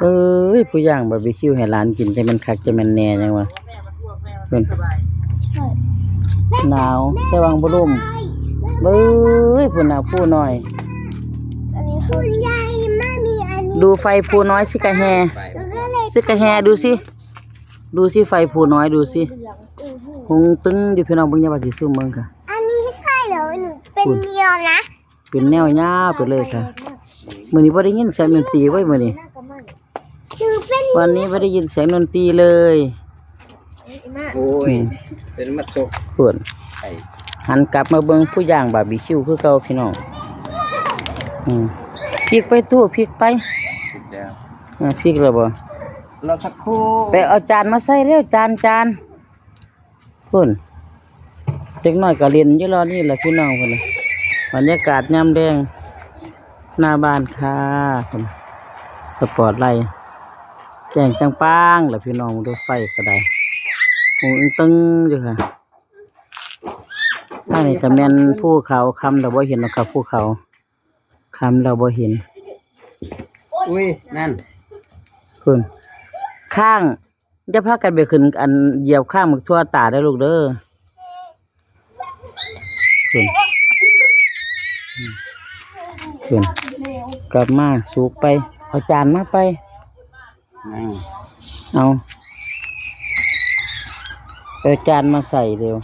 เอ้ยผู้ย่างบาร์บีคิวให้หลานกินจะมันคักจะมันแน่จังวะเพิ่นหนาวแต่วางบ่ร่มเบ้ยผู้น่ะผู้น้อยคุณยายไม่มีอันนี้ดูไฟผู้น้อยสิกะแฮสิกะแฮดูสิไฟผู้น้อยดูสิคงตึงอยู่พี่น้องเบิ่งอย่าว่าสิซูมเบิ่งค่ะอันนี้ใช่เหรอหนูเป็นเมียวนะเป็นแนวยาวไปเลยค่ะมื้อนี้บ่ได้ยินเสียงดนตรีไว้มื้อนี้วันนี้บ่ได้ยินเสียงดนตรีเลยโอ้ยเป็นมัดซกเพิ่นหันกลับมาเบิ่งผู้ย่างบาร์บีคิวคือเก่าพี่น้องพริกไปตู้พริกไปพริกแล้วบ่เราสักครู่ไปเอาจานมาใส่เร็วจานพุ่นเด็กน้อยก็เล่นอยู่รอนี่แหละพี่น้องพุ่นบรรยากาศยามแดงหน้าบ้านค่ะพุ่นสปอร์ตไลท์แจ้งจังปางแหละพี่น้องดูไฟก็ได้หูตึงอยู่ค่ะถ้านี่จะแม่นภูเขาคำเราบ่เห็นหรอกครับภูเขาคำเราบ่เห็นอุ้ยนั่นคุณข้างจะพากันไปขึ้นอันเหยียบข้างหมึกทั่วตาได้ลูกเด้อคุณกลับมาสูบไปเอาจานมาไปเอาจานมาใส่เร็ว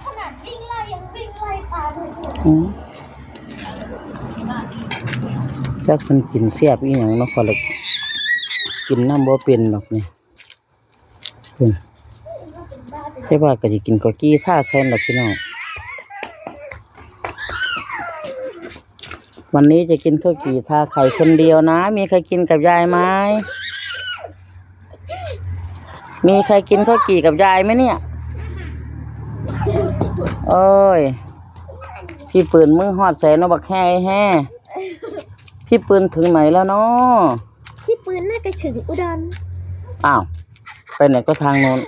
จักมันกินเสียบอีหยังเนาะพอเลยกินน้ำบ่เป็นหรอกนี่ใช่ว่าก็จะกินกอกี้ท่าแค่นหรอกพี่น้องวันนี้จะกินข้าวกี่ท่าไข่คนเดียวนะมีใครกินกับยายไหมมีใครกินข้าวกี่กับยายไหมเนี่ยโอ้ยพี่ปืนมึงหอดใส่นบักแห่พี่ปืนถึงไหนแล้วเนาะพี่ปืนน่าจะถึงอุดรอ้าวไปไหนก็ทางโน้น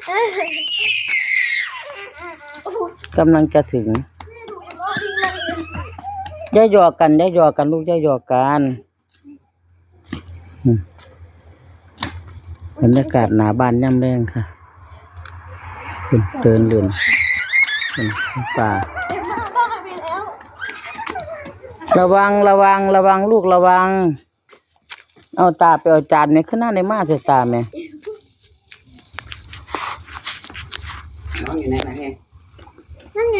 กำลังจะถึงย่าหยอกกันลูกย่าหยอกกันบรรยากาศหน้าบ้านย่ำแรงค่ะเดินเรือนป่าระวังลูกระวังเอาตาไปเอาจานไหมขึ้นหน้าในมาเสียตาไหมน้องอยู่ไหนนะแฮงนั่นไง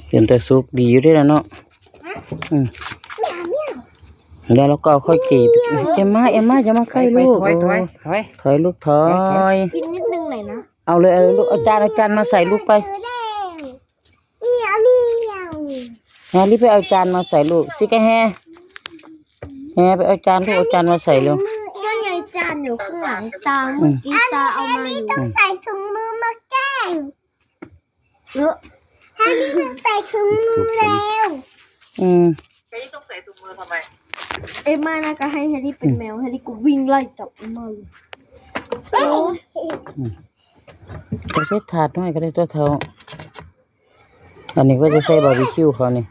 เป็นแต่ซุกดีอยู่ด้วยนะเนาะแล้วเราก็ค่อยเก็บเอ็มมาจะมาใกล้ลูกถอยลูกถอยกินนิดนึงหน่อยนะเอาเลยลูกเอาจานมาใส่ลูกไปแฮรีบไปเอาจานมาใส่ลูกสิแกแฮไปเอาจานลูกเอาจานมาใส่เร็วนั่นไงจานอยู่ข้างหลังจานกีตาเอามาอยู่ต้องใส่ถุงมือมาแก้งเนอะให้ใส่ถุงมือแล้วแฮร์รี่ต้องใส่ถุงมือทำไมเอ็มมานะก็ให้แฮร์รี่เป็นแมวแฮร์รี่ก็วิ่งไล่จับเอ็มมาเลยจะใช้ถาดหน่อยก็ได้ตัวเท่าอันนี้ก็จะใส่บาร์บีคิวเขานี่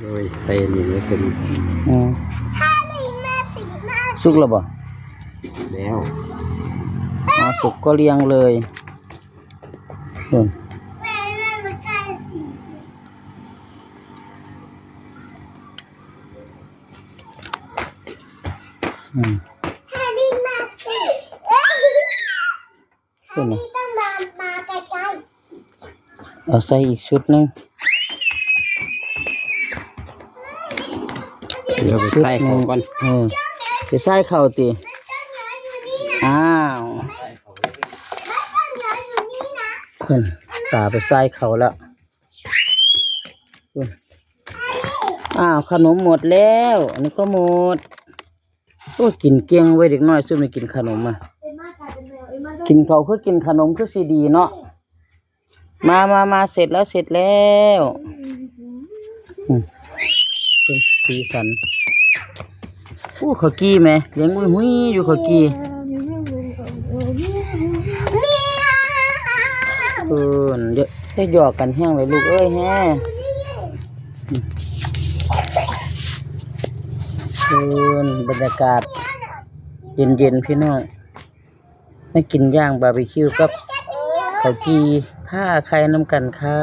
โอ้ยใส่นี่เลยเป็นสุกแล้วบ่แล้วสุกก็เรียงเลยเอาใส่อีกชุดนึงเดี๋ยวไปใส่ของก่อนไปใส่ข้าวตีอ้าวตาไปใส่ข้าวแล้วอ้าวขนมหมดแล้วอันนี้ก็หมดตัวกินเกี้ยงไว้เด็กน้อยซึ่งไม่กินขนมกินเขาคือกินขนมคือสีดีเนาะมาเสร็จแล้วสีสันเขากี้ไหมเลี้ยงหุ้ยอยู่เขากี้เยอะได้หยอกกันแห้งเลยลูกเอ้ยแฮ่ คุณบรรยากาศเย็นๆพี่น้องมากินย่างบาร์บีคิวกับข้าวจีท่าใครน้ำกันค่ะ